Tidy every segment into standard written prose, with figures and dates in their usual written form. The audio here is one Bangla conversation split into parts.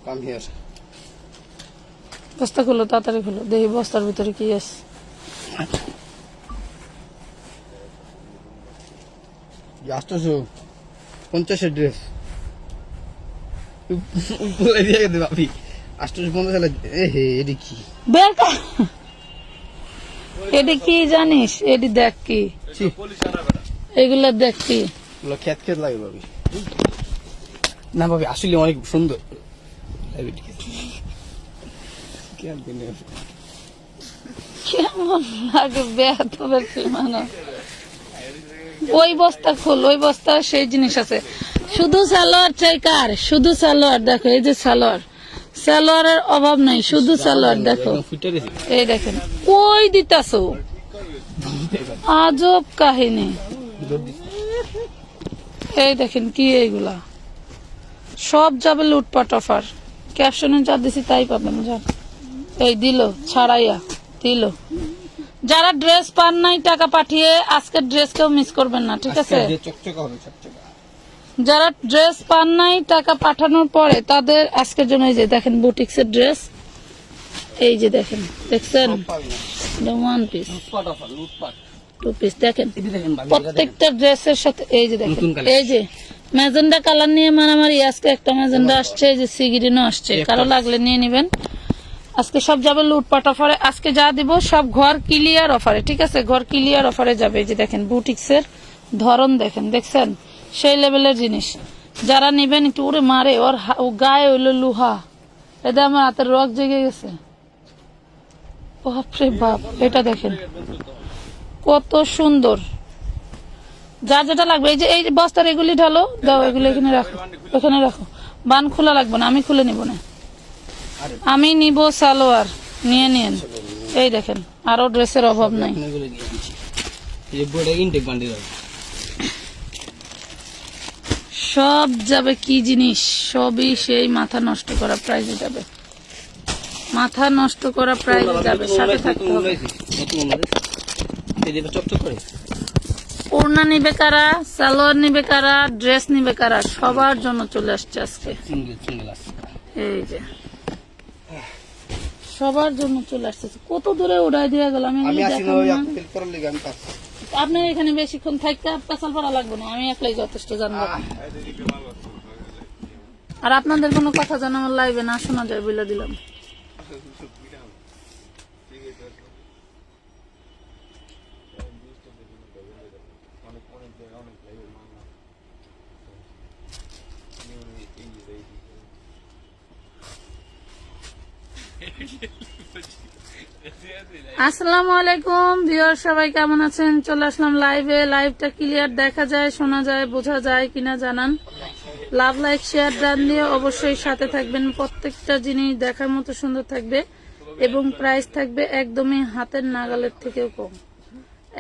কাম হিয়ার বস্তা খুলো, তাড়াতাড়ি খুলো, দেখি বস্তার ভিতরে কি আছে। আসতেছো 50 ড্রেস বলে দিয়ে গেছে ভাবি। 850 সালে হে এডি কি বের কর। এটি কি জানিস? এটি দেখ কি, এগুলা দেখ কি। এগুলো খেত খেত লাগে ভাবি। না ভাবি আসলে অনেক সুন্দর। কেমন লাগে বেয়াদবের মানে। ওই বস্তা খোল, ওই বস্তা সেই জিনিস আছে। শুধু সালোয়ার চাই কার? শুধু সালোয়ার দেখো, এই যে সালোয়ার, সালোয়ারের অভাব নাই, শুধু সালোয়ার দেখো। এই দেখেন কই দিতাছো, আজব কাহিনী। এই দেখেন কি এইগুলা সব যাবে লুটপাট অফার। ক্যাপশনে যা দিছি তাই পাবেন। যান এই দিল ছাড়াইয়া দিল। যারা ড্রেস পান নাই টাকা পাঠিয়ে আজকের ড্রেস কেউ মিস করবেন না, ঠিক আছে? যারা ড্রেস পান নাই টাকা পাঠানোর পরে তাদের আজকের জন্য এই যে দেখেন বুটিক্সের ড্রেস, এই যে দেখেন, দেখছেন ওয়ান পিস টু পিস দেখেন প্রত্যেকটা ড্রেসের সাথে। এই যে দেখেন, এই যে ম্যাজেন্ডা কালার নিয়ে মারামারি। আজকে একটা ম্যাজেন্ডা আসছে, এই যে সি গ্রিনও আসছে, কারো লাগলে নিয়ে নিবেন। আজকে সব যাবে লুটপাট অফারে। আজকে যা দিব সব ঘর ক্লিয়ার অফারে, ঠিক আছে? ঘর ক্লিয়ার অফারে যাবে। এই যে দেখেন বুটিক্সের ধরন দেখেন, দেখছেন সেই লেভেলের জিনিস। যারা নিবেন একটু উড়ে মারে, ওর গায়ে হইলো লুহা। এটা আমার হাতের রক জেগে গেছে, বাপরে বাপ। এটা দেখেন কত সুন্দর। যার যেটা লাগবে এই যে এই বস্তার এগুলি ঢালো, দাও এগুলো এখানে রাখো, ওখানে রাখো। বান খোলা লাগবে না, আমি খুলে নিব না, আমি নিব সালোয়ার। নিয়ে নিন। এই দেখেন আরো ড্রেসের অভাব নাই। সব যাবে কি জিনিস, সবই সেই মাথা নষ্ট করা প্রাইজে যাবে, মাথা নষ্ট করা প্রাইজে যাবে। সাথে থাকতে হবে। ওড়না নিবে কারা, সালোয়ার নিবে কারা, ড্রেস নিবে কারা, সবার জন্য চলে আসছে আজকে। এই যে সবার জন্য চলে আসতেছে। কত দূরে উড়াই দিয়ে গেল, আমি আপনার এখানে বেশিক্ষণ থাকতে পেছাল পড়া লাগবে না, আমি একলাই যথেষ্ট জানবো। আর আপনাদের কোনো কথা যেন আমার লাইভে না শোনা যায় বলে দিলাম। আসসালামু আলাইকুম ভিউয়ার, সবাই কেমন আছেন? চলে আসলাম লাইভে। লাইভটা ক্লিয়ার দেখা যায়, শোনা যায়, বোঝা যায় কিনা জানান। লাভ, লাইক, শেয়ার ডান দিয়ে অবশ্যই সাথে থাকবেন। প্রত্যেকটা জিনিস দেখার মতো সুন্দর থাকবে এবং প্রাইস থাকবে একদমই হাতের নাগালের থেকেও কম,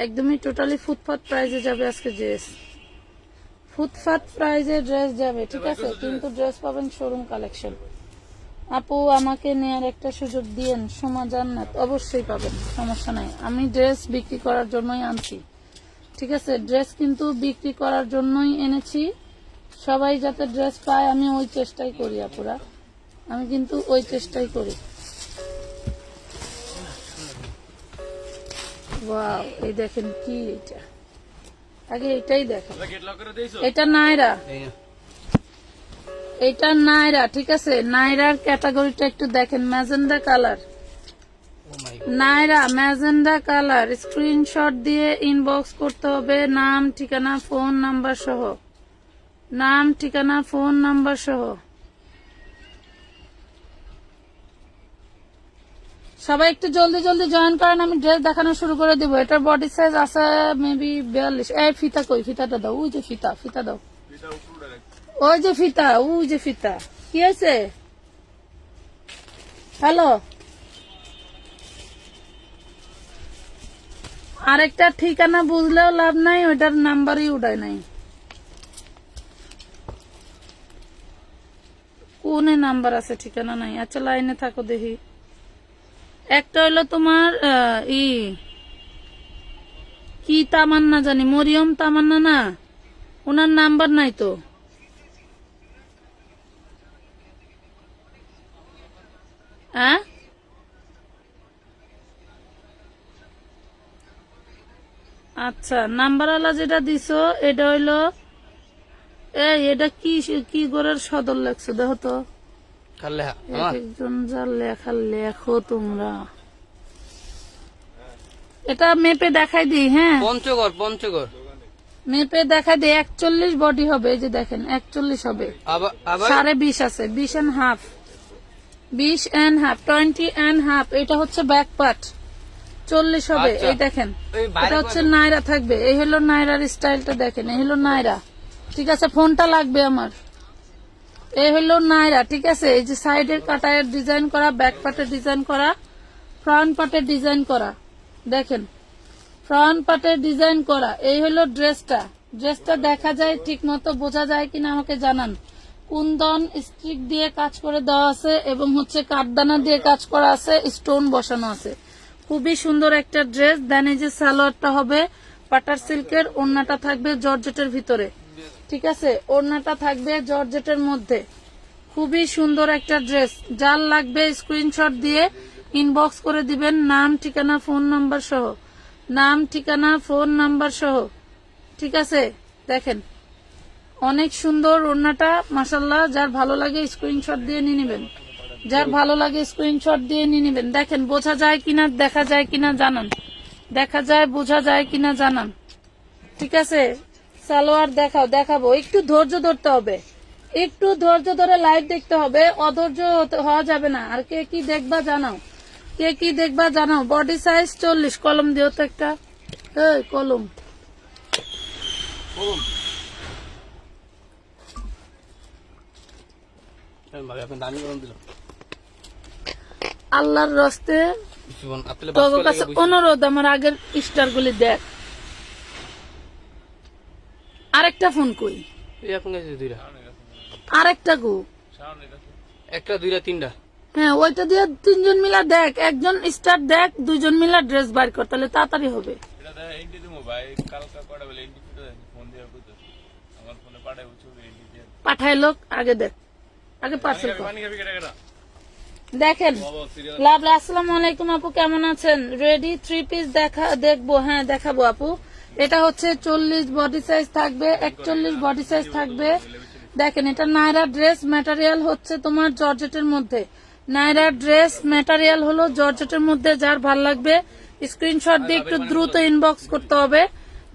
একদমই টোটালি ফুটপাত প্রাইজে যাবে আজকে ড্রেস। ফুটপাত প্রাইজে ড্রেস যাবে, ঠিক আছে? কিন্তু ড্রেস পাবেন শোরুম কালেকশন। আপু আমাকে নেয়ার একটা সুযোগ দিয়েন, সোমা জান্নাত। অবশ্যই পাবেন, সমস্যা নাই। আমি ড্রেস বিক্রি করার জন্যই আনছি, ঠিক আছে? ড্রেস কিন্তু বিক্রি করার জন্যই এনেছি। সবাই যাতে ড্রেস পায় আমি ওই চেষ্টাই করি আপুরা, আমি কিন্তু ওই চেষ্টাই করি। ওয়াও, এই দেখেন কি, এটা আগে এটাই দেখেন। এটা নাইরা, এটা নাইরা, ঠিক আছে? নাইরার ক্যাটাগরিটা একটু দেখেন, ম্যাজেন্ডা কালার, নাইরা ম্যাজেন্ডা কালার। স্ক্রিনশট দিয়ে ইনবক্স করতে হবে, নাম ঠিকানা ফোন নাম্বার সহ, নাম ঠিকানা ফোন নাম্বার সহ। সবাই একটু জলদি জলদি জয়েন করেন, আমি ড্রেস দেখানো শুরু করে দিব। এটার বডি সাইজ আছে মেবি 42। এই ফিতা কই? ফিতাটা দাও, ওই যে ফিতা, ফিতা দাও, ওই যে ফিতা, ওই যে ফিতা। কি আছে? হ্যালো, আরেকটা ঠিকানা বুঝলেও লাভ নাই, ওইটার নাম্বারই উঠায় নাই। কোনে নাম্বার আছে, ঠিকানা নাই। আচ্ছা লাইনে থাকো দেখি। একটা হইলো তোমার কি তামান্না জানি, মরিয়ম তামান্না না, ওনার নাম্বার নাই তো। হ্যাঁ আচ্ছা, নাম্বারওয়ালা যেটা দিছো এটা হইলো এটা কি কি গড়ের সদর লেখছো দেখো তো। কালে এক একজন যা লেখা লেখো তোমরা। এটা মেপে দেখাই দিই। হ্যাঁ পঞ্চগড় মেপে দেখাই দিই। 41 বডি হবে, এই যে দেখেন 41 হবে। আবার 20.5 আছে, 20 and half, 20 and half, 20 and half। এটা হচ্ছে ব্যাক পার্ট, 40 হবে। আচ্ছা। এই দেখেন এই বাইরে এটা হচ্ছে নাইরা থাকবে। এই হলো নাইরার স্টাইলটা, দেখেন এই হলো নাইরা। ঠিক আছে, ফোনটা লাগবে আমার। এই হলো নাইরা, ঠিক আছে। এই যে সাইডের কাটায়ের ডিজাইন করা, ব্যাক পার্টের ডিজাইন করা, ফ্রন্ট পার্টের ডিজাইন করা, দেখেন ফ্রন্ট পার্টের ডিজাইন করা। এই হলো ড্রেসটা দেখা যায় ঠিক মতো, বোঝা যায় কিনা আমাকে জানান। কুন্দন স্টিক দিয়ে কাজ করে দেওয়া আছে এবং হচ্ছে কাঠদানা দিয়ে কাজ করা আছে, স্টোন বসানো আছে। খুবই সুন্দর একটা ড্রেস। দেন এই যে সালোয়ারটা হবে বাটার সিল্কের, ওড়নাটা থাকবে জর্জেটের ভিতরে, ঠিক আছে। ওড়নাটা থাকবে জর্জেটের মধ্যে। খুবই সুন্দর একটা ড্রেস। যার লাগবে স্ক্রিনশট দিয়ে ইনবক্স করে দিবেন, নাম ঠিকানা ফোন নাম্বার সহ, নাম ঠিকানা ফোন নাম্বার সহ, ঠিক আছে। দেখেন অনেক সুন্দর ওড়নাটা, মাশাল্লাহ। যার ভালো লাগে স্ক্রিনশট দিয়ে নিয়ে নেবেন, যার ভালো লাগে স্ক্রিনশট দিয়ে নিয়ে নেবেন। দেখেন বোঝা যায় কিনা, দেখা যায় কিনা জানান, দেখা যায় বোঝা যায় কিনা জানান, ঠিক আছে। সালোয়ার দেখাবো। একটু ধৈর্য ধরতে হবে, একটু ধৈর্য ধরে লাইভ দেখতে হবে, অধৈর্য হওয়া যাবে না। আর কে কি দেখবা জানাও, কে কি দেখবা জানাও। Body size 40। কলম দিও তো একটা, কলম। আপনি দামি গরম দিল আল্লাহর রস্তে তোর কাছে অনুরোধ, আমার আগের স্টার গুলি দেখ। আরেকটা ফোন কই, আরেকটা গো, একটা দুইটা তিনটা। হ্যাঁ ওইটা দিয়ে 3জন মিলা দেখ, একজন স্টার দেখ, 2জন মিলা ড্রেস বার কর, তাহলে তাড়াতাড়ি হবে। পাঠাই লোক আগে দেখ, আগে পার্সেল কর। দেখেন লাভলা, আসসালামু আলাইকুম আপু, কেমন আছেন? রেডি 3 পিস দেখবো? হ্যাঁ দেখাবো আপু। এটা হচ্ছে 40 বডি সাইজ থাকবে, 41 বডি সাইজ থাকবে। দেখেন এটা নায়রা ড্রেস, ম্যাটেরিয়াল হচ্ছে তোমার জর্জেটের মধ্যে। নায়রা ড্রেস ম্যাটেরিয়াল হলো জর্জেটের মধ্যে। যার ভাল লাগবে স্ক্রিনশট দিয়ে একটু দ্রুত ইনবক্স করতে হবে,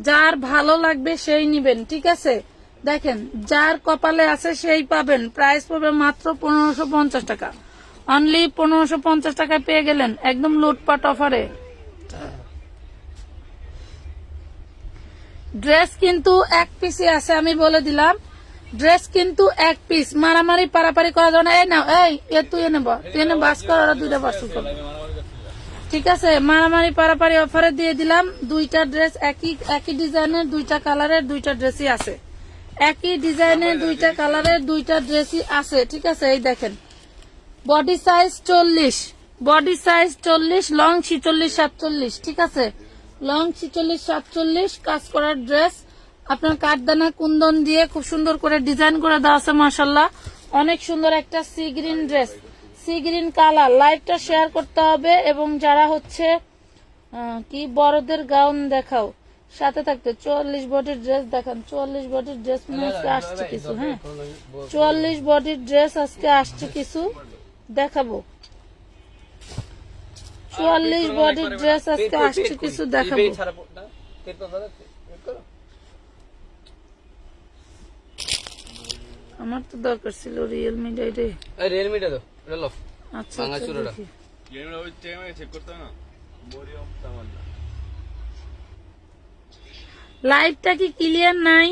যার ভালো লাগবে সেই নিবেন, ঠিক আছে। দেখেন যার কপালে আছে সেই পাবেন। প্রাইস পড়বে মাত্র 1550 টাকা, অনলি 1550 টাকায় পেয়ে গেলেন একদম লুটপাট অফারে। ড্রেস কিন্তু এক পিসই আছে, আমি বলে দিলাম। ড্রেস কিন্তু এক পিস, মারামারি পারাপারি করা যাবে না। এই নাও, এই তুই এনে বাস কর, ওরা দুইটা পার্সেল করবে, ঠিক আছে। মারামারি পারাপারি অফারে দিয়ে দিলাম। দুইটা ড্রেস একই ডিজাইনের, দুইটা কালারের, দুইটা ড্রেসই আছে। একই ডিজাইনের, দুইটা কালারের, দুইটা ড্রেসই আছে, ঠিক আছে। এই দেখেন body size 40, body size 40, long 46 47, ঠিক আছে। লং 46 47 কাজ করার ড্রেস। আপনার কাঠদানা কুন্দন দিয়ে খুব সুন্দর করে ডিজাইন করে দেওয়া আছে, মাশাল্লাহ। অনেক সুন্দর একটা sea green dress, sea green colour. লাইভটা শেয়ার করতে হবে এবং যারা হচ্ছে কি বড়দের গাউন দেখাও, সাথে থাকতে 44 বডির ড্রেস দেখান। 44 বডির ড্রেস মনে আজকে আসছে কিছু, হ্যাঁ 44 বডির ড্রেস আজকে আসছে কিছু দেখাবো। 44 বডির ড্রেস আজকে আসছে কিছু দেখাবো। আমার তো দরকার ছিল রিয়েলমি ডাইরে, রিয়েলমিটা তো এটা লো। আচ্ছা ভাঙা চুরাটা রিয়েলমিটা ওই চেক করতে হয় না, মরিয়ম তামান্না। লাইভটা কি ক্লিয়ার নাই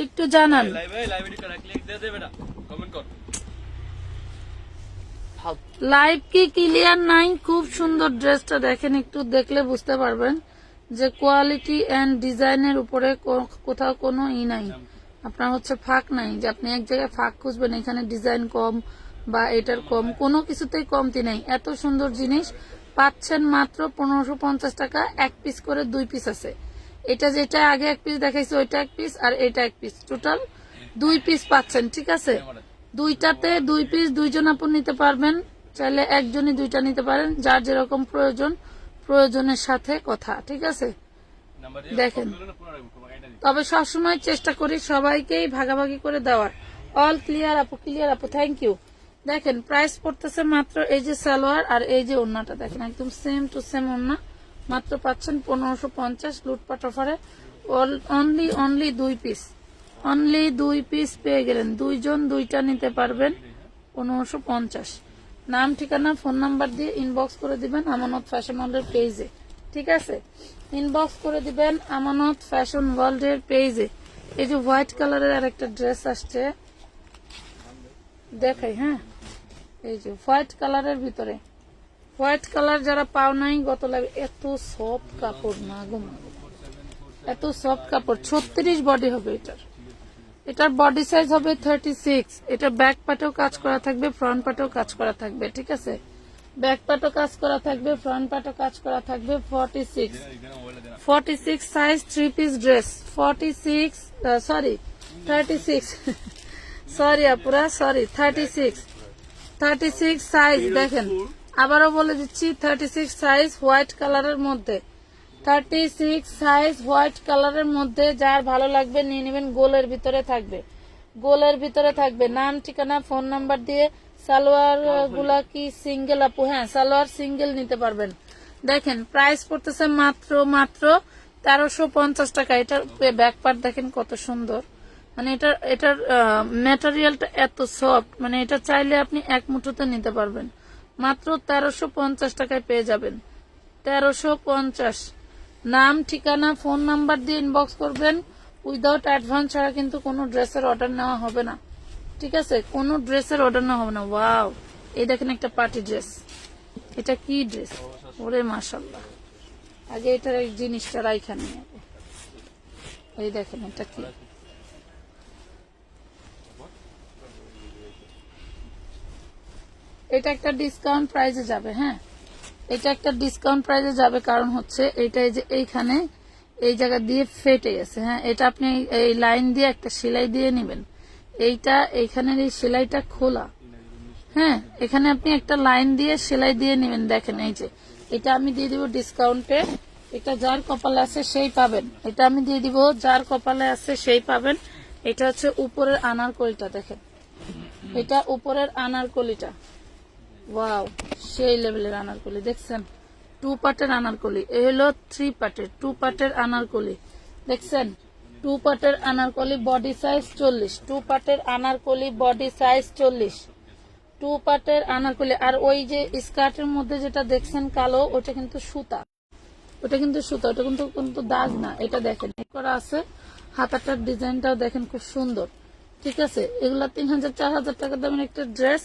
একটু জানান। লাইভ করে ক্লিক দে বেটা, কমেন্ট কর। লাইভ কি ক্লিয়ার নাই? খুব সুন্দর ড্রেসটা দেখেন, একটু দেখলে বুঝতে পারবেন যে কোয়ালিটি এন্ড ডিজাইনের উপরে কোথাও কোনো নাই। আপনার হচ্ছে ফাঁক নাই যে আপনি এক জায়গায় ফাঁক খুঁজবেন, এখানে ডিজাইন কম বা এটার কম, কোনো কিছুতেই কমতি নেই। এত সুন্দর জিনিস পাচ্ছেন মাত্র 1550 টাকা। এক পিস করে 2 পিস আছে। এটা যেটা আগে এক পিস দেখাইছে ওইটা এক পিস, আর এটা এক পিস, টোটাল 2 পিস পাচ্ছেন, ঠিক আছে। দুইটাতে 2 পিস, 2জন আপু নিতে পারবেন। চাইলে একজনই দুইটা নিতে পারেন, যার যেরকম প্রয়োজন, প্রয়োজনের সাথে কথা। ঠিক আছে, নাম্বার দেখেন। পুরো রাখবো তোমাকে এটা দিই তবে সবসময় চেষ্টা করি সবাইকেই ভাগাভাগি করে দেওয়ার। অল ক্লিয়ার আপু, ক্লিয়ার আপু, থ্যাংক ইউ। দেখেন প্রাইস পড়তেছে মাত্র, এই যে সালোয়ার আর এই যে ওড়নাটা দেখেন একদম সেম টু সেম ওড়না, মাত্র পাচ্ছেন 1550 লুটপাট অফারে। অনলি 2 পিস, অনলি 2 পিস পেয়ে গেলেন, দুইজন দুইটা নিতে পারবেন 1550। নাম ঠিকানা ফোন নাম্বার দিয়ে ইনবক্স করে দিবেন আমানত ফ্যাশন ওয়ার্ল্ডের পেজে। ঠিক আছে, ইনবক্স করে দিবেন আমানত ফ্যাশন ওয়ার্ল্ডের পেজে। এই যে হোয়াইট কালারের আর একটা ড্রেস আসছে দেখাই, হ্যাঁ এই যে হোয়াইট কালারের ভিতরে, হোয়াইট কালার যারা পাও নাই গত লাগে, এত সফট কাপড়, মাগো মাগো, এত সফট কাপড়। 36 বডি হবে এটার, এটার বডি সাইজ হবে 36। এটা ব্যাক পাটেও কাজ করা থাকবে, ফ্রন্ট পাটেও কাজ করা থাকবে। ঠিক আছে, ব্যাক পাটও কাজ করা থাকবে, ফ্রন্ট পাটও কাজ করা থাকবে। 46 সাইজ 3 পিস ড্রেস, 36 সরি আপুরা, সরি 36 সাইজ। দেখেন আবারও বলে দিচ্ছি, 36 সাইজ হোয়াইট কালারের মধ্যে, 36 সাইজ হোয়াইট কালারের মধ্যে। যার ভালো লাগবে নিয়ে নেবেন। গোলের ভিতরে থাকবে, গোলের ভিতরে থাকবে নাম ঠিকানা ফোন নাম্বার দিয়ে। সালোয়ার গুলা কি সিঙ্গেল আপু? হ্যাঁ, সালোয়ার সিঙ্গেল নিতে পারবেন। দেখেন প্রাইস পড়তেছে মাত্র 1350 টাকা। এটার ব্যাক পার্ট দেখেন কত সুন্দর, মানে এটার ম্যাটেরিয়ালটা এত সফট, মানে এটা চাইলে আপনি এক মুঠোতে নিতে পারবেন। মাত্র 1350 টাকায় পেয়ে যাবেন, 1350। নাম ঠিকানা ফোন নাম্বার দিয়ে ইনবক্স করবেন। উইদাউট অ্যাডভান্স ছাড়া কিন্তু কোনো ড্রেসের অর্ডার নেওয়া হবে না। ঠিক আছে, কোনো ড্রেসের অর্ডার নেওয়া হবে না। ওয়াও, এই দেখেন একটা পার্টি ড্রেস, এটা কি ড্রেস, ওরে মাশাআল্লাহ। আগে এটার এই জিনিসটা রাইখা নিয়ে, এই দেখেন এটা কি, এটা একটা ডিসকাউন্ট প্রাইসে যাবে। হ্যাঁ, এটা একটা ডিসকাউন্ট প্রাইসে যাবে, কারণ হচ্ছে এইটা এই যে এইখানে এই জায়গা দিয়ে ফেটে গেছে। হ্যাঁ, এটা আপনি এই লাইন দিয়ে একটা সেলাই দিয়ে নেবেন। এইটা এইখানের এই সেলাইটা খোলা, হ্যাঁ, এখানে আপনি একটা লাইন দিয়ে সেলাই দিয়ে নেবেন। দেখেন এই যে এটা আমি দিয়ে দিব ডিসকাউন্টে, এটা যার কপালে আছে সেই পাবেন। এটা আমি দিয়ে দিব যার কপালে আছে সেই পাবেন। এটা হচ্ছে উপরের আনারকলিটা, দেখেন এটা উপরের আনারকলিটা, ওয়াও সেই লেভেলের আনারকলি দেখছেন। 2 পার্টের আনারকলি, এই হলো 3 পার্টের, 2 পার্টের আনারকলি দেখছেন। 2 পার্টের আনারকলি, বডি সাইজ 40, 2 পার্টের আনারকলি বডি সাইজ 40, 2 পার্টের আনারকলি। আর ওই যে স্কার্টের মধ্যে যেটা দেখছেন কালো, ওটা কিন্তু সুতা, ওটা কিন্তু সুতা, ওটা কিন্তু দাগ না। এটা দেখেন করা আছে, হাতাটার ডিজাইনটাও দেখেন খুব সুন্দর। ঠিক আছে, এগুলা 3000-4000 টাকা দামের একটা ড্রেস।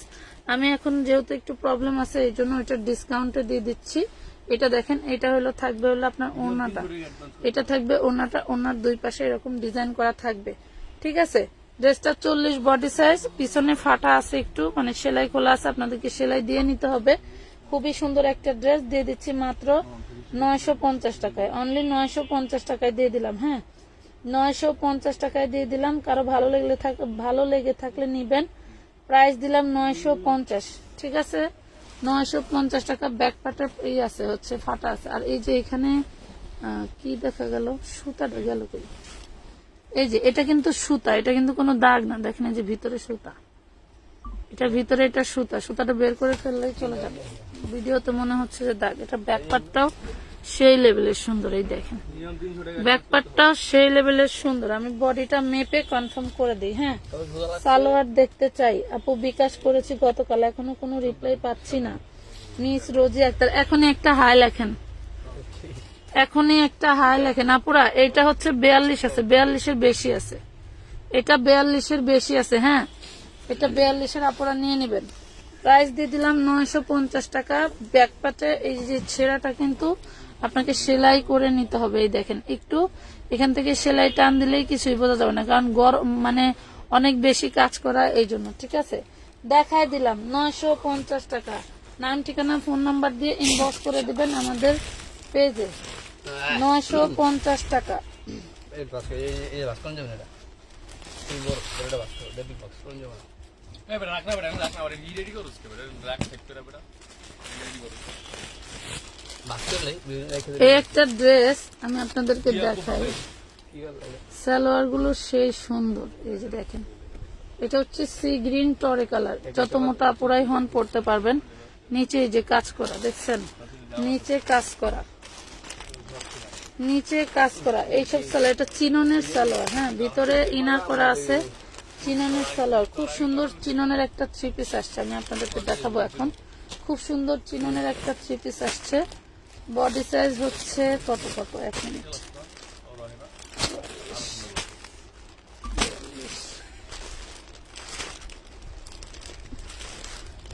আমি এখন যেহেতু একটু প্রবলেম আছে এই জন্য এটা ডিসকাউন্টে দিয়ে দিচ্ছি। এটা দেখেন, এটা হলো থাকবে হলো আপনার ওড়নাটা, এটা থাকবে ওড়নাটা, ওড়নার দুই পাশে এরকম ডিজাইন করা থাকবে। ঠিক আছে, ড্রেসটা 40 বডি সাইজ, পিছনে ফাটা আছে একটু, মানে সেলাই খোলা আছে, আপনাদেরকে সেলাই দিয়ে নিতে হবে। খুবই সুন্দর একটা ড্রেস দিয়ে দিচ্ছি মাত্র 950 টাকায়, অনলি 950 টাকায় দিয়ে দিলাম। হ্যাঁ, 950 টাকায় দিয়ে দিলাম। কারো ভালো লেগে থাকলে নিবেন। প্রাইস দিলাম 950। ঠিক আছে, 950 টাকা। ব্যাক পার্টের এই আছে হচ্ছে ফাটা আছে। আর এই যে এখানে কি দেখা গেল, সুতাটা গেল কই, এই যে এটা কিন্তু সুতা, এটা কিন্তু কোনো দাগ না। দেখেন এই যে ভিতরে সুতা, এটা ভিতরে এটা সুতা, সুতাটা বের করে ফেললেই চলে যাবে। ভিডিওতে মনে হচ্ছে যে দাগ। এটা ব্যাক পার্টটাও সেই লেভেলের সুন্দর, এই দেখেন ব্যাক পার্টটাও সেই লেভেলের সুন্দর। আমি বডিটা মেপে কনফার্ম করে দিই। হ্যাঁ, সালোয়ার দেখতে চাই আপু, বিকাশ করেছি গতকাল, এখনো কোনো রিপ্লাই পাচ্ছি না। মিস রোজি আক্তার, এখনই একটা হাই লেখেন, এখনই একটা হাই লেখেন আপুরা। এটা হচ্ছে 42 আছে, 42-এর বেশি আছে, এটা 42-এর বেশি আছে। হ্যাঁ, এটা 42-এর আপুরা নিয়ে নেবেন। প্রাইস দিয়ে দিলাম 950 টাকা। ব্যাক পার্টে এই যে ছেঁড়াটা কিন্তু আপনাকে সেলাই করে নিতে হবে। এই দেখেন একটু এখান থেকে সেলাই টান দিলেই কিছুই বোঝা যাবে না, কারণ গরম মানে অনেক বেশি কাজ করা এই জন্য। ঠিক আছে, দেখাই দিলাম 950 টাকা। নাম ঠিকানা ফোন নাম্বার দিয়ে ইনবক্স করে দিবেন আমাদের পেজে। 950 টাকা। এ বেটা রাখ না বেটা রেডি করুস কে বেটা রাখ চেক করে বেটা রেডি করুস এই একটা ড্রেস আমি আপনাদেরকে দেখাই, সালোয়ার গুলো সেই সুন্দর। এই যে দেখেন, এটা হচ্ছে সি গ্রিন টরে কালার, যত মোটা আপুরাই হন পড়তে পারবেন। নিচে এই যে কাজ করা দেখছেন, নিচে কাজ করা, নিচে কাজ করা এইসব সালোয়ার। এটা চিননের সালোয়ার, হ্যাঁ, ভিতরে ইনার করা আছে, চিননের সালোয়ার। খুব সুন্দর চিননের একটা থ্রি পিস আসছে, আমি আপনাদেরকে দেখাবো এখন। খুব সুন্দর চিননের একটা থ্রি পিস আসছে। বডি সাইজ হচ্ছে কত 1 মিনিট,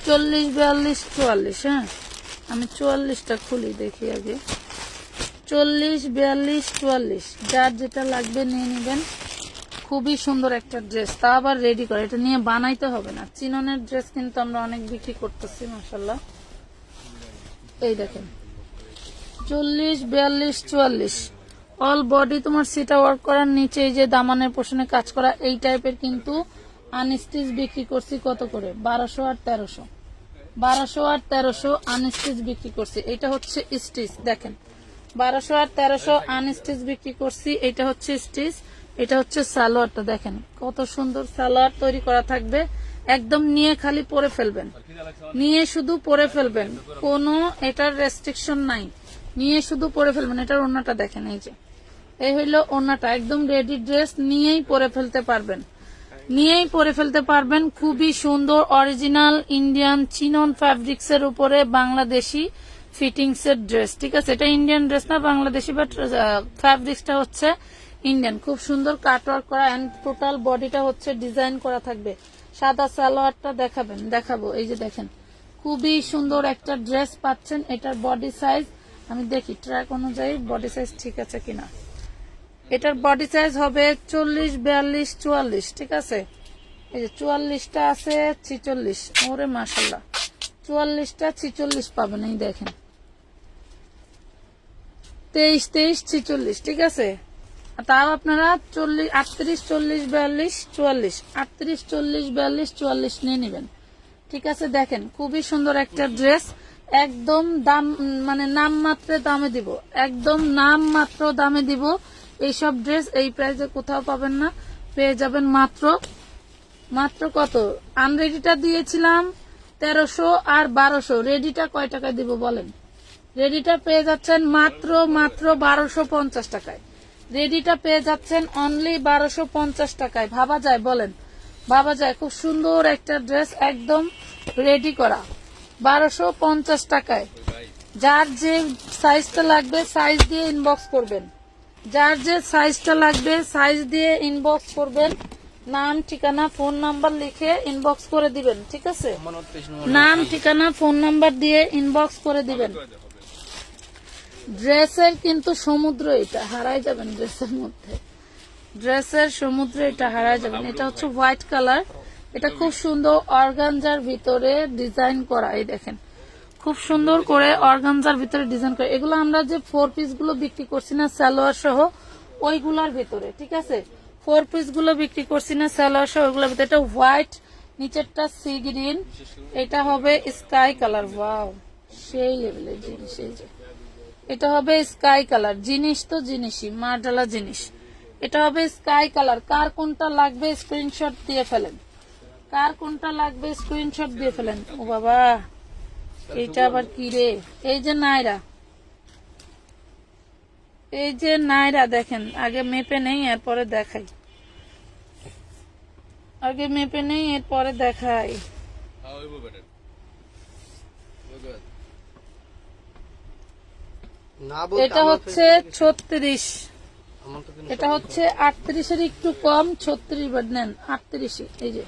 40, 42, 44। হ্যাঁ, আমি 44টা খুলি দেখি আগে। 40, 42, 44, যার যেটা লাগবে নিয়ে নেবেন। খুবই সুন্দর একটা ড্রেস, তা আবার রেডি করে, এটা নিয়ে বানাইতে হবে না। চিননের ড্রেস কিন্তু আমরা অনেক বিক্রি করতেছি মাশাআল্লাহ। এই দেখেন 40, 42, 44 অল বডি তোমার সিটা ওয়ার্ক করার, নিচে এই যে দামানের পোষণে কাজ করা। এই টাইপের কিন্তু আনস্টিচ বিক্রি করছি কত করে? 1200 আর 1300, 1200 আর 1300 আনস্টিচ বিক্রি করছি। এটা হচ্ছে স্টিচ, দেখেন 1200 আর 1300 আনস্টিচ বিক্রি করছি। এটা হচ্ছে স্টিচ, এটা হচ্ছে সালোয়ারটা দেখেন কত সুন্দর সালোয়ার তৈরি করা থাকবে। একদম নিয়ে খালি পরে ফেলবেন, নিয়ে শুধু পরে ফেলবেন, কোনো এটার রেস্ট্রিকশন নাই, নিয়ে শুধু পরে ফেলবেন। এটার ওড়নাটা দেখেন, এই যে এই হইলো ওড়নাটা, একদম রেডি ড্রেস, নিয়েই পরে ফেলতে পারবেন, নিয়েই পরে ফেলতে পারবেন। খুবই সুন্দর অরিজিনাল ইন্ডিয়ান চিনন ফ্যাব্রিক্স এর উপরে বাংলাদেশি ফিটিংস এর ড্রেস। ঠিক আছে, এটা ইন্ডিয়ান ড্রেস না, বাংলাদেশি, বাট ফ্যাব্রিক্সটা হচ্ছে ইন্ডিয়ান। খুব সুন্দর কাটওয়ার্ক করা এন্ড টোটাল বডিটা হচ্ছে ডিজাইন করা থাকবে। সাদা সালোয়ারটা দেখাবো। এই যে দেখেন খুবই সুন্দর একটা ড্রেস পাচ্ছেন। এটার বডি সাইজ আমি দেখি ট্র্যাক অনুযায়ী বডি সাইজ ঠিক আছে কিনা। এটার বডি সাইজ হবে 40, 42, 44। ঠিক আছে, এই যে 44টা আছে 46। ওরে মাশাআল্লাহ, 44টা 46 পাবেন। এই দেখেন 23, 23, 46। ঠিক আছে, তাও আপনারা 40, 38, 40, 42, 44, 38, 40, 42, 44 নিয়ে নেবেন। ঠিক আছে, দেখেন খুবই সুন্দর একটা ড্রেস, একদম দাম মানে নাম মাত্র দামে দিব, একদম নাম মাত্র দামে দিব। এইসব ড্রেস এই প্রাইসে কোথাও পাবেন না, পেয়ে যাবেন মাত্র কত? আনরেডিটা দিয়েছিলাম 1300 আর 1200, রেডিটা কয় টাকায় দিব বলেন? রেডিটা পেয়ে যাচ্ছেন মাত্র 1250 টাকায়। রেডিটা পেয়ে যাচ্ছেন অনলি 1250 টাকায়। ভাবা যায় বলেন? ভাবা যায়? খুব সুন্দর একটা ড্রেস, একদম রেডি করা 1250 টাকায়। যার যে সাইজটা লাগবে সাইজ দিয়ে ইনবক্স করবেন, যার যে সাইজটা লাগবে সাইজ দিয়ে ইনবক্স করবেন। নাম, ঠিকানা, ফোন নাম্বার লিখে ইনবক্স করে দিবেন। ঠিক আছে, নাম, ঠিকানা, ফোন নাম্বার দিয়ে ইনবক্স করে দিবেন। ড্রেসের কিন্তু সমুদ্র, এটা হারাই যাবেন ড্রেসের মধ্যে, ড্রেসের সমুদ্র এটা হারাই যাবেন। এটা হচ্ছে হোয়াইট কালার, এটা খুব সুন্দর অর্গানজার ভিতরে ডিজাইন করা। এই দেখেন খুব সুন্দর করে অর্গানজার ভিতরে ডিজাইন করা। এগুলো আমরা যে 4 পিস গুলো বিক্রি করছি না সালোয়ার সহ, ওইগুলার ভিতরে। ঠিক আছে, 4 পিস গুলো বিক্রি করছি না সালোয়ার সহ, ওইগুলোর ভিতরে। এটা হোয়াইট, নিচেরটা সি গ্রিন, এটা হবে স্কাই কালার। ওয়াও, সেই লেভেলের জিনিস। এই যে এটা হবে স্কাই কালার, জিনিস তো জিনিসই, মার্ডালা জিনিস। এটা হবে স্কাই কালার। কার কোনটা লাগবে স্ক্রিনশট দিয়ে ফেলেন, কার কোনটা লাগবে স্ক্রিনশট দিয়ে ফেলেন। ও বাবা, এইটা আবার কি রে? এই যে নাইরা, এই যে নাইরা দেখেন, আগে মেপে নেই এরপরে দেখাই, আগে মেপে নেই এরপরে দেখাই। এটা হচ্ছে 36, এটা হচ্ছে 38-এর একটু কম, 36 বাট নেন 38। এই যে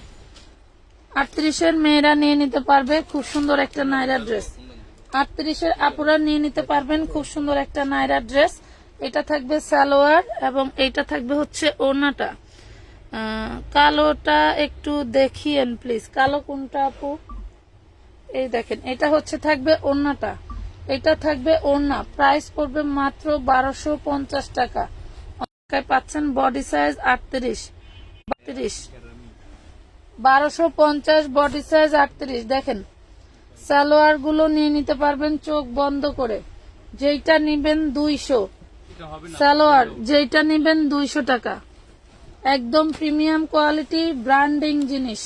38-এর মেয়েরা নিয়ে নিতে পারবে, খুব সুন্দর একটা নাইরা ড্রেস। 38-এর আপুরা নিয়ে নিতে পারবেন, খুব সুন্দর একটা নাইরা ড্রেস। এটা থাকবে সালোয়ার এবং এটা থাকবে হচ্ছে ওড়নাটা। কালোটা একটু দেখিয়েন প্লিজ, কালো কোনটা আপু? এই দেখেন, এটা হচ্ছে থাকবে ওড়নাটা, এটা থাকবে ওড়না। প্রাইস পড়বে মাত্র 1250 টাকা। পাচ্ছেন বডি সাইজ 38, 32। 1250 body size 38। দেখেন সালোয়ার গুলো নিয়ে নিতে পারবেন চোখ বন্ধ করে। যেইটা নিবেন 200 এটা হবে না সালোয়ার, যেইটা নিবেন 200 টাকা। একদম প্রিমিয়াম কোয়ালিটি ব্র্যান্ডিং জিনিস।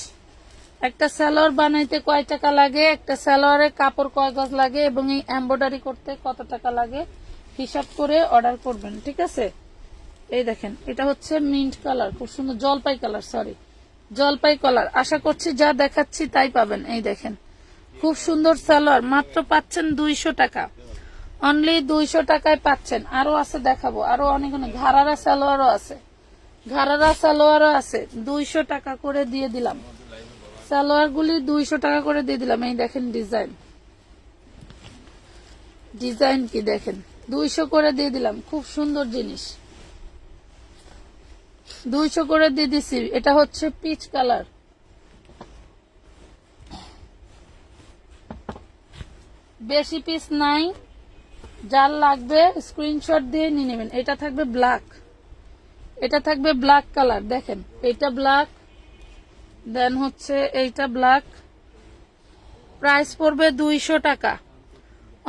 একটা সালোয়ার বানাইতে কয় টাকা লাগে, একটা সালোয়ারে কাপড় কয় গজ লাগে এবং এই এমব্রয়ডারি করতে কত টাকা লাগে হিসাব করে অর্ডার করবেন, ঠিক আছে? এই দেখেন এটা হচ্ছে মিন্ট কালার, খুব সুন্দর জলপাই কালার, সরি জলপাই কালার। আশা করছি যা দেখাচ্ছি তাই পাবেন। এই দেখেন খুব সুন্দর সালোয়ার, মাত্র পাচ্ছেন 200 টাকা, অনলি 200 টাকায় পাচ্ছেন। আরো আছে দেখাবো, আরো অনেক অনেক ঘাড়ারা সালোয়ারও আছে, ঘাড়ারা সালোয়ারও আছে। 200 টাকা করে দিয়ে দিলাম সালোয়ার গুলি, 200 টাকা করে দিয়ে দিলাম। এই দেখেন ডিজাইন, ডিজাইন কি দেখেন, 200 করে দিয়ে দিলাম। খুব সুন্দর জিনিস, 200 করে দিয়ে দিছি। এটা হচ্ছে পিচ কালার, বেশি পিস নাই, যার লাগবে স্ক্রিনশট দিয়ে নিয়ে নেবেন। এটা থাকবে ব্ল্যাক, এটা থাকবে ব্ল্যাক কালার। দেখেন এটা ব্ল্যাক, দেন হচ্ছে এইটা ব্ল্যাক। প্রাইস পড়বে 200 টাকা,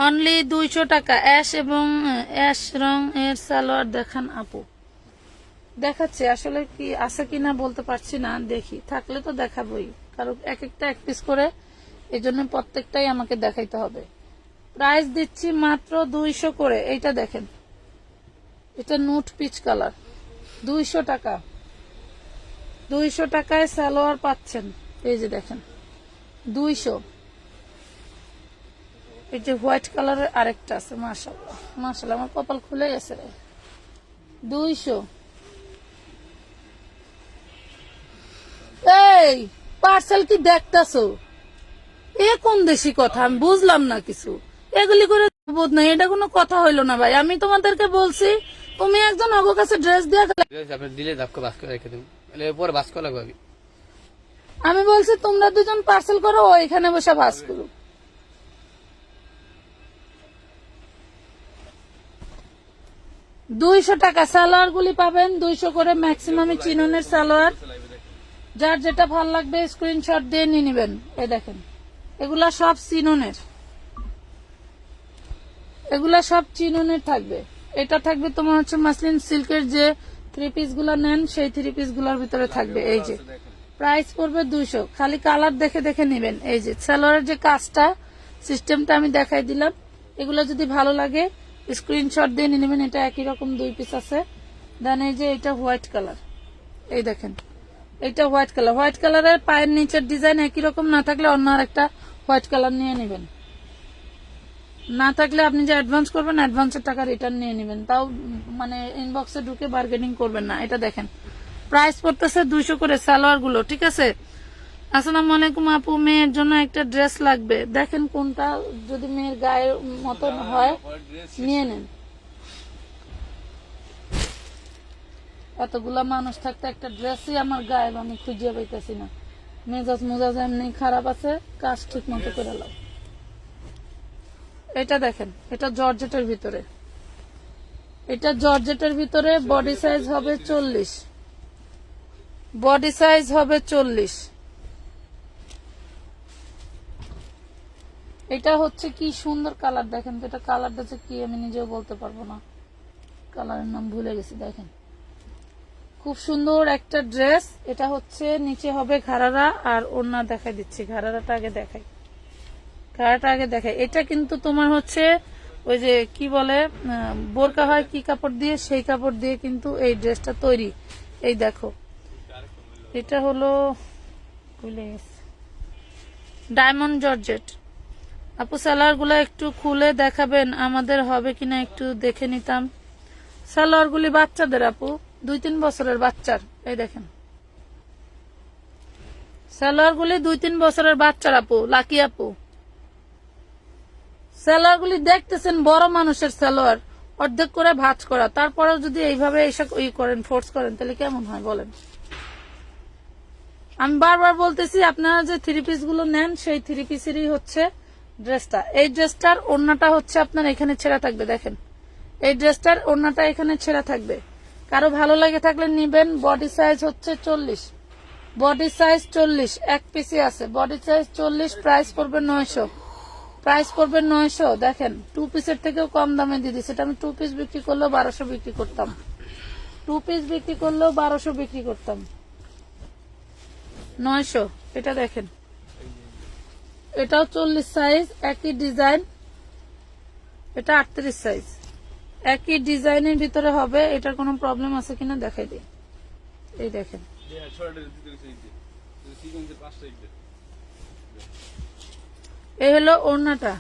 অনলি 200 টাকা। অ্যাশ এবং অ্যাশ রং এর সালোয়ার দেখান আপু। দেখাচ্ছে আসলে কি আছে কিনা বলতে পারছি না, দেখি থাকলে তো দেখাবোই, কারণ এক একটা এক পিস করে, এই জন্য প্রত্যেকটাই আমাকে দেখাইতে হবে। প্রাইস দিচ্ছি মাত্র 200 করে। এইটা দেখেন, এটা নুট পিচ কালার, 200 টাকা। 200 টাকায় সালোয়ার পাচ্ছেন। এই যে দেখেন 200। এই যে হোয়াইট কালারের আরেকটা আছে, মাশাআল্লাহ মাশাআল্লাহ, আমার কপাল খুলে গেছে রে। 200। এই পার্সেল কি দেখতাছো? এ কোন দেশি কথা আমি বুঝলাম না কিছু। এগুলি করে বোধ নাই, এটা কোনো কথা হইলো না ভাই। আমি তোমাদেরকে বলছি তুমি একজন অগো কাছে ড্রেস দিয়ে আপনি দিলে ধাপকে বাস করে রেখে দিন, পরে বাস করা লাগবে। আমি বলছি তোমরা দুজন পার্সেল করো, ও এখানে বসে বাস করো। $200 টাকা সালোয়ার গুলি পাবেন 200 করে, ম্যাক্সিমাম চিননের সালোয়ার। যার যেটা ভালো লাগবে স্ক্রিনশট দিয়ে নিয়ে নেবেন। এই দেখেন এগুলা সব চিননের, এগুলা সব চিননের থাকবে। এটা থাকবে তোমার হচ্ছে মাসলিন সিল্কের যে 3 পিস গুলা নেন সেই 3 পিস গুলার ভিতরে থাকবে। এই যে প্রাইস পড়বে 200, খালি কালার দেখে দেখে নেবেন। এই যে সালোয়ারের যে কাজটা সিস্টেমটা আমি দেখাই দিলাম, এগুলো যদি ভালো লাগে স্ক্রিনশট দিয়ে নিয়ে নেবেন। এটা একই রকম 2 পিস আছে। দেন এই যে এটা হোয়াইট কালার, এই দেখেন এটা হোয়াইট কালার। হোয়াইট কালারের পায়ের নিচের ডিজাইন একই রকম না থাকলে অন্য আর একটা হোয়াইট কালার নিয়ে নেবেন। না থাকলে আপনি যে অ্যাডভান্স করবেন অ্যাডভান্সের টাকা রিটার্ন নিয়ে নেবেন, তাও মানে ইনবক্সে ঢুকে বার্গেনিং করবেন না। এটা দেখেন প্রাইস পড়তেছে 200 করে সালোয়ার গুলো, ঠিক আছে? আসসালামু আলাইকুম আপু, মেয়ের জন্য একটা ড্রেস লাগবে, দেখেন কোনটা যদি মেয়ের গায়ের মতন হয় নিয়ে নেন। এতগুলা মানুষ থাকতে একটা ড্রেসই আমার গায়ে আমি খুঁজে পাইতেছি না। মেজাজ মুজাজ এমনি খারাপ আছে, কাজ ঠিক মতো করে লাও। এটা দেখেন এটা জর্জেটের ভিতরে, এটা জর্জেটের ভিতরে বডি সাইজ হবে 40, বডি সাইজ হবে 40। এটা হচ্ছে কি সুন্দর কালার, দেখেন তো এটা কালারটা হচ্ছে কি আমি নিজেও বলতে পারবো না, কালারের নাম ভুলে গেছি। দেখেন খুব সুন্দর একটা ড্রেস। এটা হচ্ছে নিচে হবে ঘাড়ারা আর ওড়না দেখাই দিচ্ছি। ঘাড়ারাটা আগে দেখাই, ঘাড়াটা আগে দেখাই। এটা কিন্তু তোমার হচ্ছে ওই যে কি বলে বোরকা হয় কি কাপড় দিয়ে, সেই কাপড় দিয়ে কিন্তু এই ড্রেসটা তৈরি। এই দেখো এটা হলো ডায়মন্ড জর্জেট। আপু সালোয়ার গুলো একটু খুলে দেখাবেন, আমাদের হবে কিনা একটু দেখে নিতাম। সালোয়ার গুলি বাচ্চাদের আপু, 2-3 বছরের বাচ্চার। এই দেখেন সালোয়ার গুলি 2-3 বছরের বাচ্চার আপু, লাকি আপু। সালোয়ার গুলি দেখতেছেন বড় মানুষের সালোয়ার, অর্ধেক করে ভাঁজ করা, তারপরেও যদি এইভাবে এইসব করেন ফোর্স করেন তাহলে কেমন হয় বলেন? আমি বারবার বলতেছি আপনারা যে 3 পিস গুলো নেন সেই 3 পিসেরই হচ্ছে ড্রেসটা। এই ড্রেসটার ওড়নাটা হচ্ছে আপনার এখানে ছেঁড়া থাকবে, দেখেন এই ড্রেসটার ওড়নাটা এখানে ছেঁড়া থাকবে। কারো ভালো লাগে থাকলে নিবেন। বডি সাইজ হচ্ছে 40, বডি সাইজ 40, এক পিসি আছে। বডি সাইজ 40, প্রাইস পড়বে 900। প্রাইস পড়বে 900। দেখেন 2 পিসের থেকেও কম দামে দিয়ে দিচ্ছে। এটা আমি 2 পিস বিক্রি করলেও 1200 বিক্রি করতাম। 2 পিস বিক্রি করলেও 1200 বিক্রি করতাম। 900। এটা দেখেন, এটাও 40 সাইজ, একই ডিজাইন। এটা 38 সাইজ, একই ডিজাইনের ভিতরে হবে। এটার কোনো প্রবলেম আছে কিনা দেখাই দিই। এই দেখেন, এই হলো ওড়নাটা।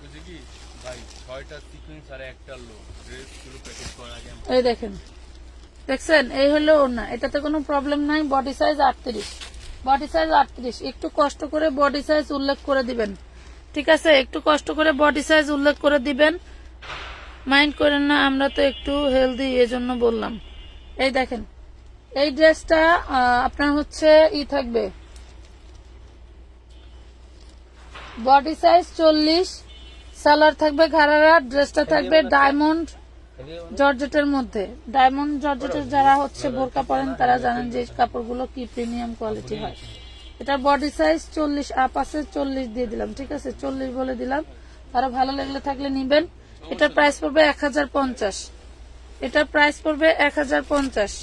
বুঝি কি ভাই 6টা সিকোয়েন্স আর একটা লো ড্রেস গুলো প্যাকেজ করার আগে এই দেখেন, দেখছেন? এই হলো ওড়না, এটাতে কোনো প্রবলেম নাই। Body size 38, body size 38। একটু কষ্ট করে বডি সাইজ উল্লেখ করে দিবেন, ঠিক আছে? একটু কষ্ট করে বডি সাইজ উল্লেখ করে দিবেন, মাইন্ড করেন না। আমরা তো একটু হেলদি, এজন্য বললাম। এই দেখেন, এই ড্রেসটা আপনার হচ্ছে থাকবে বডি সাইজ 40, সালোয়ার থাকবে ঘাড়ারা, ড্রেসটা থাকবে ডায়মন্ড জর্জেটের মধ্যে। ডায়মন্ড জর্জেটের যারা হচ্ছে বোরকা পরেন তারা জানেন যে এই কাপড়গুলো কি প্রিমিয়াম কোয়ালিটি হয়। এটা বডি সাইজ 40 আপ আছে, 40 দিয়ে দিলাম, ঠিক আছে? 40 বলে দিলাম। তারা ভালো লাগলে থাকলে নিবেন। এটার প্রাইস পড়বে 1050। এটার প্রাইস পড়বে 1050।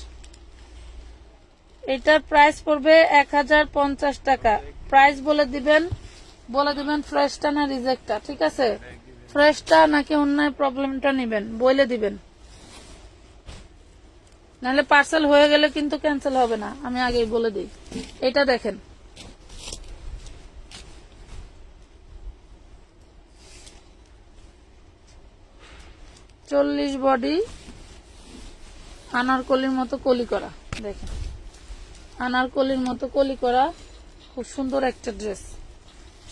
এটার প্রাইস পড়বে 1050 টাকা। প্রাইস বলে দিবেন ফ্রেশটা না রিজেক্টটা, ঠিক আছে? ফ্রেশটা নাকি অন্যায় প্রবলেমটা নিবেন, বলে দিবেন, নাহলে পার্সেল হয়ে গেলে কিন্তু ক্যান্সেল হবে না, আমি আগেই বলে দিই। এটা দেখেন, চল্লিশ বডি, আনারকলির মতো কলি করা। দেখেন, আনারকলির মতো কলি করা, খুব সুন্দর একটা ড্রেস।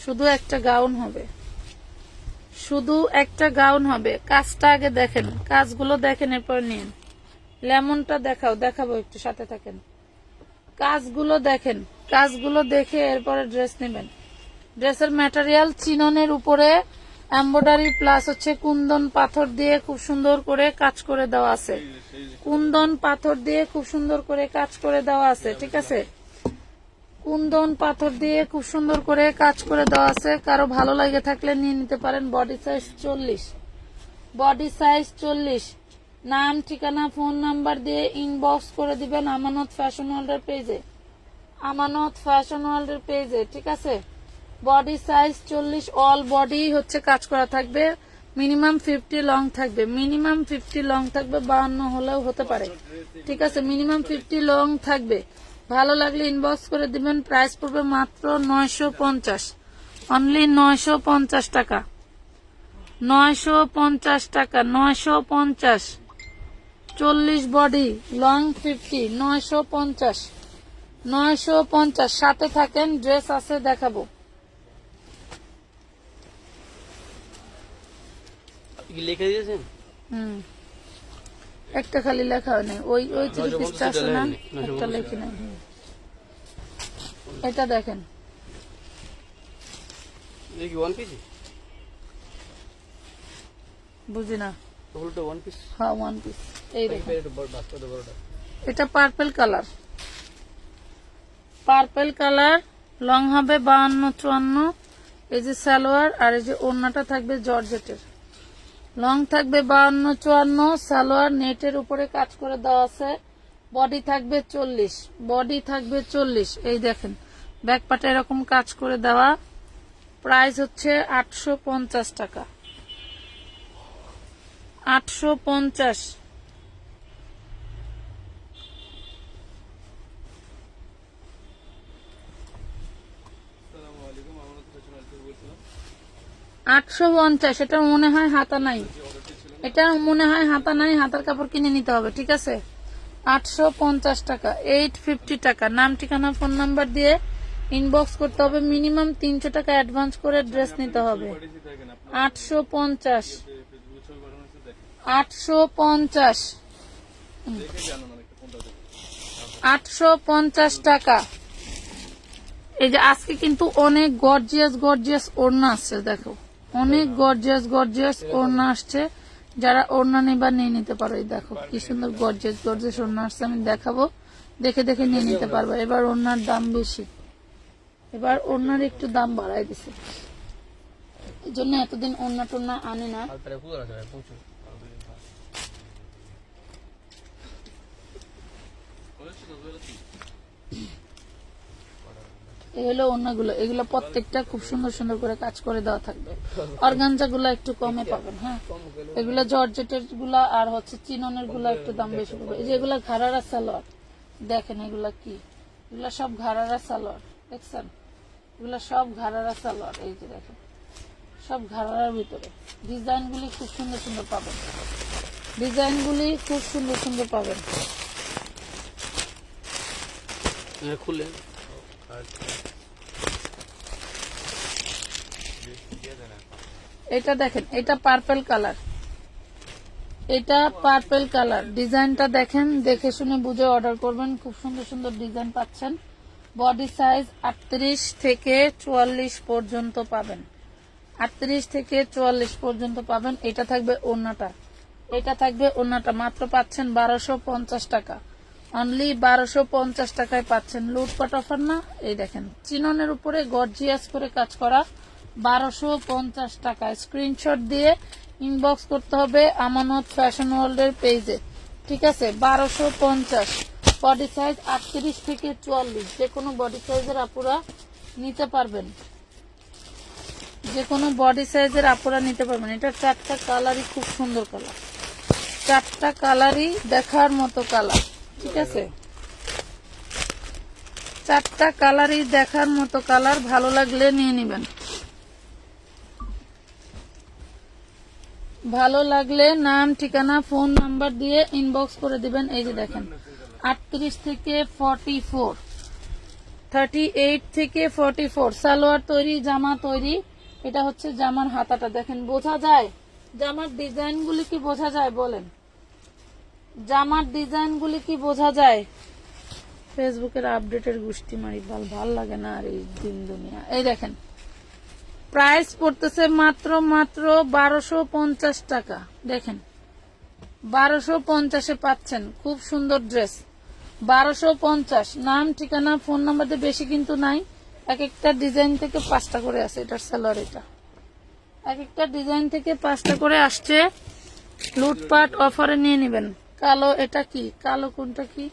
শুধু একটা গাউন হবে, শুধু একটা গাউন হবে। কাজটা আগে দেখেন, কাজগুলো দেখেন, এরপর নিন। লেমনটা দেখাবো একটু, সাথে থাকেন। কাজগুলো দেখেন, কাজগুলো দেখে এরপরে ড্রেস নেবেন। ড্রেসের ম্যাটেরিয়াল চিননের উপরে এমব্রয়ডারি প্লাস হচ্ছে কুন্দন পাথর দিয়ে খুব সুন্দর করে কাজ করে দেওয়া আছে। কুন্দন পাথর দিয়ে খুব সুন্দর করে কাজ করে দেওয়া আছে, ঠিক আছে? কুন্দন পাথর দিয়ে খুব সুন্দর করে কাজ করে দেওয়া আছে। কারো ভালো লাগে থাকলে নিয়ে নিতে পারেন। Body size 40, body size 40। নাম, ঠিকানা, ফোন নাম্বার দিয়ে ইনবক্স করে দিবেন আমানত ফ্যাশন ওয়ার্ল্ডের পেজে, আমানত ফ্যাশন ওয়ার্ল্ডের পেজে, ঠিক আছে? বডি সাইজ 40, অল বডি হচ্ছে কাজ করা থাকবে। মিনিমাম 50 লং থাকবে, মিনিমাম 50 লং থাকবে, 52 হলেও হতে পারে, ঠিক আছে? মিনিমাম 50 লং থাকবে। ভালো লাগলে ইনবক্স করে দিবেন। প্রাইস পড়বে মাত্র 950, অনলি 950 টাকা, 950 টাকা, 950। 40 বডি, লং 50, 950, 950। সাথে থাকেন, ড্রেস আছে দেখাবো। লিখে দিয়েছেন? একটা খালি লেখা হয় নাই, ওই 3 পিসটা আছে না, একটা লেখি নাই। এটা দেখেন, এই কি ওয়ান পিস? বুঝি না। ওগুলো ওয়ান পিস? হ্যাঁ, ওয়ান পিস। এই দেখেন, এটা বড়টা। এটা purple colour, purple colour, long হবে 52-54। এই যে সালোয়ার আর এই যে ওড়নাটা থাকবে জর্জেটের। লং থাকবে 52-54, সালোয়ার নেটের উপরে কাজ করে দেওয়া আছে। বডি থাকবে 40, বডি থাকবে 40। এই দেখেন, ব্যাক পাটে এরকম কাজ করে দেওয়া। প্রাইস হচ্ছে 850 টাকা, 850। $850। এটা মনে হয় হাতা নাই, এটা মনে হয় হাতা নাই, হাতার কাপড় কিনে নিতে হবে, ঠিক আছে? 850 টাকা, 850 টাকা। নাম, ঠিকানা, ফোন নাম্বার দিয়ে ইনবক্স করতে হবে। মিনিমাম 300 টাকা অ্যাডভান্স করে ড্রেস নিতে হবে। 850, 850, 850 টাকা। এই যে আজকে কিন্তু অনেক গর্জিয়াস গর্জিয়াস ওড়না আসছে, দেখো, অনেক গর্জিয়াস গর্জিয়াস ওড়না আসছে। যারা ওড়না নেবার নিয়ে নিতে পারো। এই দেখো কি সুন্দর গর্জিয়াস গর্জিয়াস ওড়না আসছে, আমি দেখাবো। দেখে দেখে নিয়ে নিতে পারবে। এবার ওড়নার দাম বেশি, এবার ওড়নার একটু দাম বাড়াই দিছে, এই জন্য এতদিন ওড়না টোড়না আনে না। এই হলো ওড়নাগুলো, এগুলো প্রত্যেকটা খুব সুন্দর সুন্দর করে কাজ করে দেওয়া থাকবে। অর্গানজা গুলা একটু কমে পাবেন। হ্যাঁ, এগুলা জর্জেটের গুলা আর হচ্ছে চিননের গুলা একটু দাম বেশি পড়বে। এই যে এগুলা ঘাড়ারা সালোয়ার, দেখেন এগুলা কি, এগুলা সব ঘাড়ারা সালোয়ার, দেখছেন এগুলা সব ঘাড়ারা সালোয়ার। এই যে দেখেন সব ঘাড়ার ভিতরে ডিজাইন গুলি খুব সুন্দর সুন্দর পাবেন, ডিজাইন গুলি খুব সুন্দর সুন্দর পাবেন। খুলে এটা দেখেন, এটা পার্পল কালার, এটা পার্পল কালার। ডিজাইনটা দেখেন, দেখে শুনে বুঝে অর্ডার করবেন। খুব সুন্দর সুন্দর ডিজাইন পাচ্ছেন। বডি সাইজ 38 থেকে 44 পর্যন্ত পাবেন, 38 থেকে 44 পর্যন্ত পাবেন। এটা থাকবে ওড়নাটা, এটা থাকবে ওড়নাটা। মাত্র পাচ্ছেন 1250 টাকা, অনলি 1250 টাকায় পাচ্ছেন। লুটপাট অফার না। এই দেখেন চিননের উপরে গর্জিয়াস করে কাজ করা, 1250 টাকা। স্ক্রিনশট দিয়ে ইনবক্স করতে হবে আমানত ফ্যাশন ওয়ার্ল্ডের পেজে, ঠিক আছে? 1250, বডি সাইজ 38 থেকে 44, যে কোনো বডি সাইজের আপুরা নিতে পারবেন, যে কোনো বডি সাইজের আপুরা নিতে পারবেন। এটা 4টা কালারই খুব সুন্দর কালার, 4টা কালারই দেখার মতো কালার, ঠিক আছে? 4টা কালারই দেখার মতো কালার। ভালো লাগলে নিয়ে নিবেন, ভালো লাগলে নাম ঠিকানা ফোন নাম্বার দিয়ে ইনবক্স করে দিবেন। এই যে দেখেন 38 থেকে 44, 38 থেকে 44 সালোয়ার তৈরি, জামা তৈরি। এটা হচ্ছে জামার হাতাটা, দেখেন বোঝা যায় জামার ডিজাইন গুলি কি বোঝা যায় বলেন? জামার ডিজাইন গুলি কি বোঝা যায়? ফেসবুকের আপডেটের গোষ্ঠী মারি, ভাল লাগে না আর এই দিন দুনিয়া। এই দেখেন প্রাইস পড়তেছে মাত্র 1250 টাকা। দেখেন 1250-এ পাচ্ছেন খুব সুন্দর ড্রেস, 1250। নাম ঠিকানা ফোন নাম্বার দিয়ে বেশি কিন্তু নাই, এক একটা ডিজাইন থেকে 5টা করে আছে। এটার সালোয়ার, এটা এক একটা ডিজাইন থেকে 5টা করে আসছে। লুটপাট অফারে নিয়ে নেবেন। কালো, এটা কি কালো, কোনটা কি?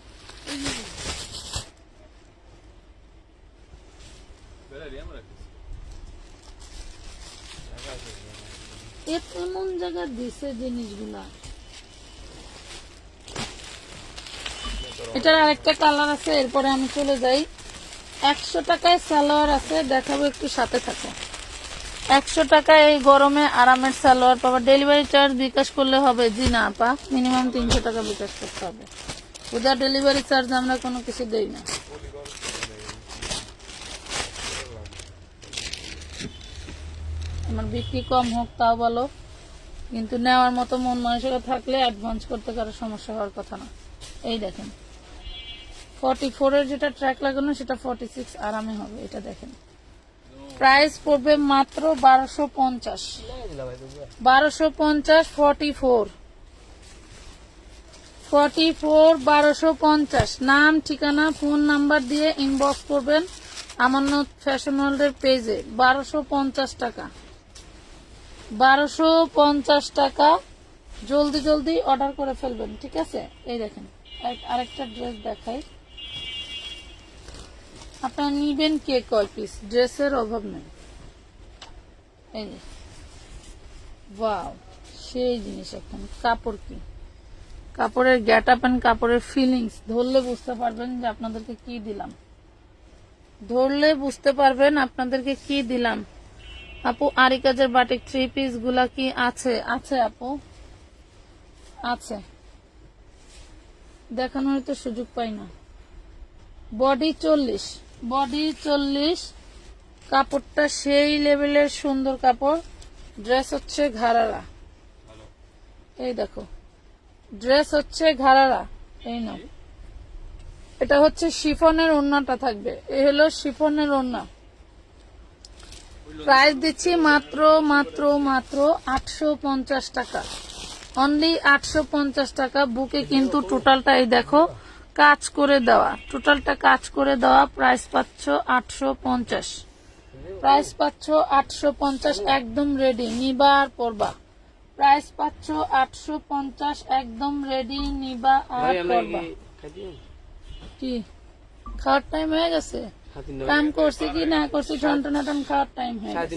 এমন জায়গা দিছে জিনিসগুলা। এটার আরেকটা কালার আছে, এরপরে আমি চলে যাই। 100 টাকায় সালোয়ার আছে, দেখাবো, একটু সাথে থাকো। 100 টাকায় এই গরমে আরামের সালোয়ার পাবা। ডেলিভারি চার্জ বিকাশ করলে হবে? জি না আপা, মিনিমাম 300 টাকা বিকাশ করতে হবে। উদার ডেলিভারি চার্জ আমরা কোনো কিছু দেই না। আমার বিক্রি কম হোক তাও বলো, কিন্তু নেওয়ার মতো মন মানসিকতা থাকলে অ্যাডভান্স করতে কারো সমস্যা হওয়ার কথা না। এই দেখেন 44 এর যেটা ট্র্যাক লাগানো সেটা 46 আরামে হবে। এটা দেখেন প্রাইস পড়বে মাত্র 1250, 1250, 44, 1250। নাম ঠিকানা ফোন নাম্বার দিয়ে ইনবক্স করবেন আমানত ফ্যাশন ওয়ার্ল্ডের পেজে। 1250 টাকা, 1250 টাকা। জলদি জলদি অর্ডার করে ফেলবেন, ঠিক আছে? এই দেখেন আরেকটা ড্রেস দেখাই, আপনারা নিবেন কে কয় পিস, ড্রেসের অভাব নেই। এই যে ওয়াও, সেই জিনিস। এখন কাপড় কি, কাপড়ের গেট আপ এন্ড কাপড়ের ফিলিংস ধরলে বুঝতে পারবেন যে আপনাদেরকে কি দিলাম, ধরলে বুঝতে পারবেন আপনাদেরকে কি দিলাম। আপু আরি কাজের বাটিক 3 পিস গুলা কি আছে? আছে আপু, আছে, দেখানোর তো সুযোগ পাই না। বডি 40, বডি 40, কাপড়টা সেই লেভেলের সুন্দর কাপড়। ড্রেস হচ্ছে ঘাড়ারা, এই দেখো ড্রেস হচ্ছে ঘাড়ারা। এই নাও, এটা হচ্ছে শিফনের ওড়নাটা থাকবে। এই হলো শিফনের ওড়না। প্রাইস দিচ্ছি মাত্র মাত্র মাত্র 850 টাকা, অনলি 850 টাকা। বুকে কিন্তু টোটালটা এই দেখো কাজ করে দেওয়া, টোটালটা কাজ করে দেওয়া। প্রাইস পাচ্ছ 850, প্রাইস পাচ্ছ 850, একদম রেডি, নিবা আর পরবা। প্রাইস পাচ্ছ 850, একদম রেডি, নিবা আর পরবা। কি খাওয়ার টাইম হয়ে গেছে? কাম করছি কি না করছি, টন খাওয়ার টাইম হয়ে গেছে।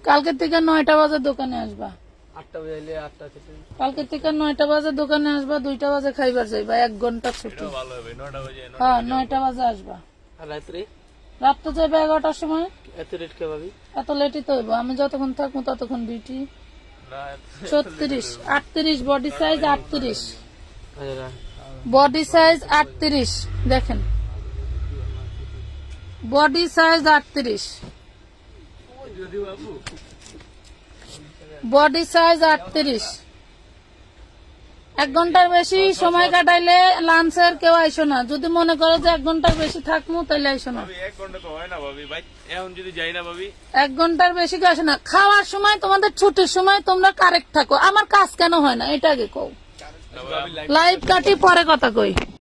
কালকে থেকে 9টা বাজে দোকানে আসবা। 8টা বাজে 8টা থেকে কালকে থেকে 9টা বাজে দোকানে আসবা, 2টা বাজে খাইবার যাইবা, 1 ঘন্টা ছুটি। ভালো হবে 9টা বাজে। হ্যাঁ 9টা বাজে আসবা। আর রাত্রে রাত্রে যাবে 11টার সময়। এত রেট কে ভাবি? এত লেটই তো হইব, আমি যতক্ষণ থাকবো ততক্ষণ ডিউটি। না 36, 38, বডি সাইজ 38, আচ্ছা বডি সাইজ 38, দেখেন বডি সাইজ 38, যদি বাবু বডি সাইজ 38। 1 ঘন্টার বেশি সময় কাটাইলে লাঞ্চের কেউ আইসো না। যদি মনে করো যে 1 ঘন্টার বেশি থাকবো তাইলে আইসো না। 1 ঘন্টা তো হয় না ভাবি, ভাই এখন যদি যাই না ভাবি 1 ঘন্টার বেশি কেউ আসে না। খাওয়ার সময় তোমাদের ছুটির সময় তোমরা কারেক্ট থাকো। আমার কাজ কেন হয় না এটা আগে কও। লাইভ কাটি পরে কথা কই।